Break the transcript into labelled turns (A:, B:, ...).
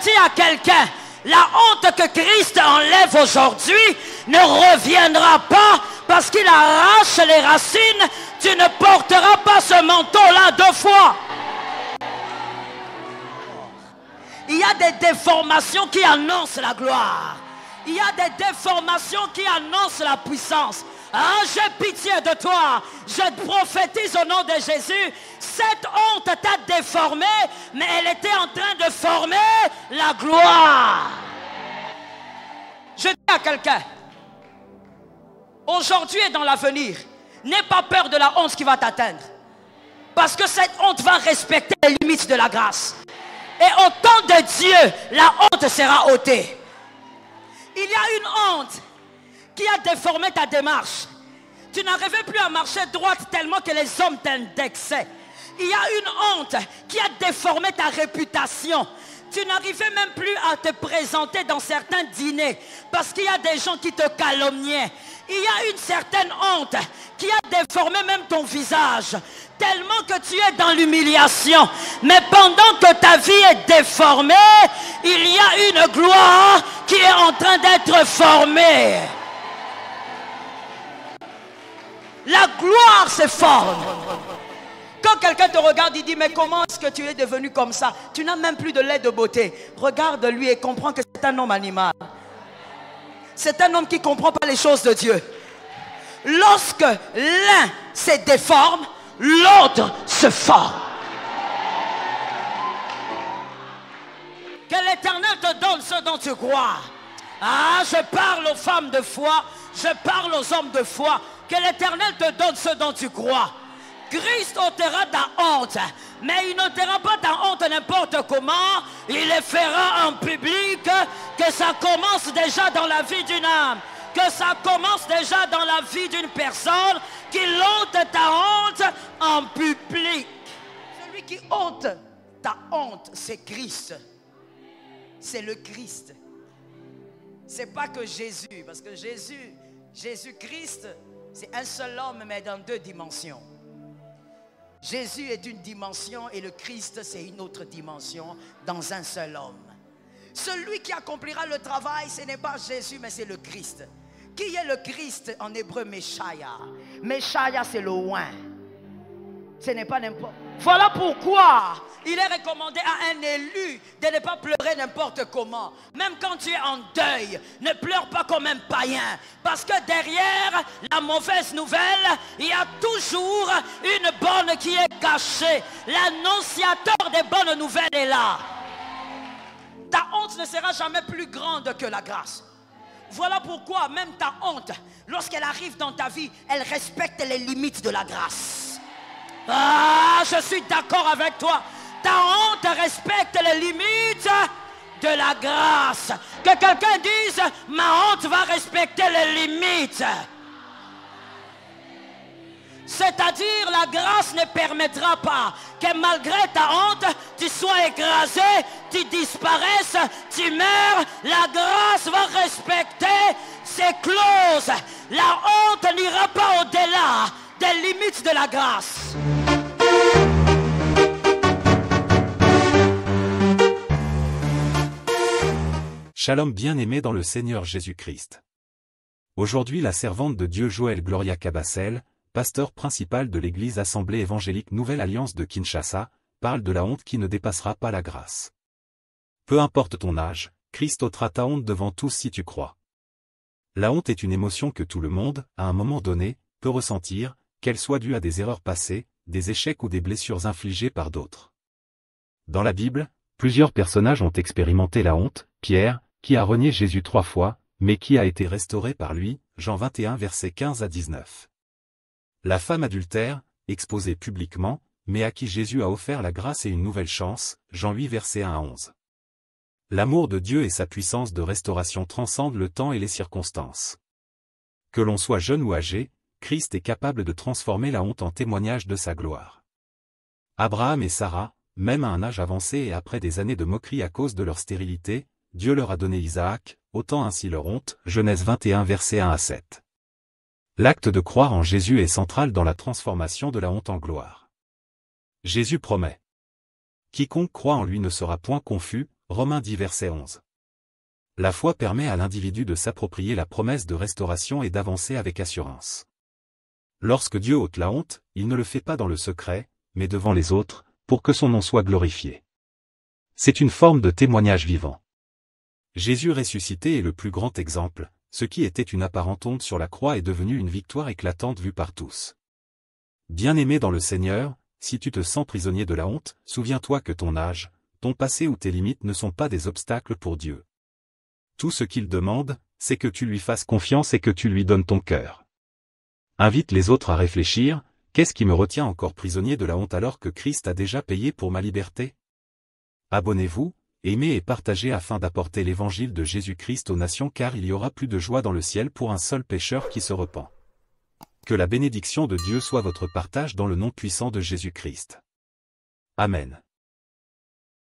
A: dis à quelqu'un, la honte que Christ enlève aujourd'hui ne reviendra pas parce qu'il arrache les racines. Tu ne porteras pas ce manteau-là 2 fois. Il y a des déformations qui annoncent la gloire. Il y a des déformations qui annoncent la puissance. Ah, j'ai pitié de toi. Je te prophétise au nom de Jésus. Cette honte t'a déformé, mais elle était en train de former la gloire. Je dis à quelqu'un, aujourd'hui et dans l'avenir, n'aie pas peur de la honte qui va t'atteindre. Parce que cette honte va respecter les limites de la grâce. Et au temps de Dieu, la honte sera ôtée. Il y a une honte qui a déformé ta démarche. Tu n'arrivais plus à marcher droite tellement que les hommes t'indexaient. Il y a une honte qui a déformé ta réputation. Tu n'arrivais même plus à te présenter dans certains dîners parce qu'il y a des gens qui te calomniaient. Il y a une certaine honte qui a déformé même ton visage tellement que tu es dans l'humiliation. Mais pendant que ta vie est déformée, il y a une gloire qui est en train d'être formée. La gloire se forme. Quand quelqu'un te regarde, il dit, mais comment est-ce que tu es devenu comme ça? Tu n'as même plus de lait de beauté. Regarde-lui et comprends que c'est un homme animal. C'est un homme qui ne comprend pas les choses de Dieu. Lorsque l'un se déforme, l'autre se forme. Que l'Éternel te donne ce dont tu crois. Ah, je parle aux femmes de foi, je parle aux hommes de foi. Que l'Éternel te donne ce dont tu crois. Christ ôtera ta honte, mais il n'ôtera pas ta honte n'importe comment. Il le fera en public. Que ça commence déjà dans la vie d'une âme, que ça commence déjà dans la vie d'une personne, qu'il ôte ta honte en public. Celui qui ôte ta honte, c'est Christ. C'est le Christ. C'est pas que Jésus, parce que Jésus-Christ, c'est un seul homme, mais dans 2 dimensions. Jésus est une dimension et le Christ, c'est une autre dimension dans un seul homme. Celui qui accomplira le travail, ce n'est pas Jésus, mais c'est le Christ. Qui est le Christ en hébreu? Meshaya. Meshaya, c'est le oint. Ce n'est pas n'importe. Voilà pourquoi il est recommandé à un élu de ne pas pleurer n'importe comment. Même quand tu es en deuil, ne pleure pas comme un païen. Parce que derrière la mauvaise nouvelle, il y a toujours une bonne qui est cachée. L'annonciateur des bonnes nouvelles est là. Ta honte ne sera jamais plus grande que la grâce. Voilà pourquoi même ta honte, lorsqu'elle arrive dans ta vie, elle respecte les limites de la grâce. Ah, je suis d'accord avec toi. Ta honte respecte les limites de la grâce. Que quelqu'un dise, ma honte va respecter les limites. C'est-à-dire, la grâce ne permettra pas que malgré ta honte, tu sois écrasé, tu disparaisses, tu meurs. La grâce va respecter ses clauses. La honte n'ira pas au-delà des limites de la grâce.
B: Shalom bien-aimé dans le Seigneur Jésus-Christ. Aujourd'hui la servante de Dieu Joël Gloria Cabassel, pasteur principal de l'église Assemblée évangélique Nouvelle Alliance de Kinshasa, parle de la honte qui ne dépassera pas la grâce. Peu importe ton âge, Christ ôtera ta honte devant tous si tu crois. La honte est une émotion que tout le monde, à un moment donné, peut ressentir, qu'elle soit due à des erreurs passées, des échecs ou des blessures infligées par d'autres. Dans la Bible, plusieurs personnages ont expérimenté la honte. Pierre, qui a renié Jésus 3 fois, mais qui a été restauré par lui, Jean 21 versets 15 à 19. La femme adultère, exposée publiquement, mais à qui Jésus a offert la grâce et une nouvelle chance, Jean 8 versets 1 à 11. L'amour de Dieu et sa puissance de restauration transcendent le temps et les circonstances. Que l'on soit jeune ou âgé, Christ est capable de transformer la honte en témoignage de sa gloire. Abraham et Sarah, même à un âge avancé et après des années de moquerie à cause de leur stérilité, Dieu leur a donné Isaac, ôtant ainsi leur honte, Genèse 21 versets 1 à 7. L'acte de croire en Jésus est central dans la transformation de la honte en gloire. Jésus promet. Quiconque croit en lui ne sera point confus, Romains 10 verset 11. La foi permet à l'individu de s'approprier la promesse de restauration et d'avancer avec assurance. Lorsque Dieu ôte la honte, il ne le fait pas dans le secret, mais devant les autres, pour que son nom soit glorifié. C'est une forme de témoignage vivant. Jésus ressuscité est le plus grand exemple, ce qui était une apparente honte sur la croix est devenu une victoire éclatante vue par tous. Bien-aimé dans le Seigneur, si tu te sens prisonnier de la honte, souviens-toi que ton âge, ton passé ou tes limites ne sont pas des obstacles pour Dieu. Tout ce qu'il demande, c'est que tu lui fasses confiance et que tu lui donnes ton cœur. Invite les autres à réfléchir, qu'est-ce qui me retient encore prisonnier de la honte alors que Christ a déjà payé pour ma liberté? Abonnez-vous, aimez et partagez afin d'apporter l'évangile de Jésus-Christ aux nations car il y aura plus de joie dans le ciel pour un seul pécheur qui se repent. Que la bénédiction de Dieu soit votre partage dans le nom puissant de Jésus-Christ. Amen.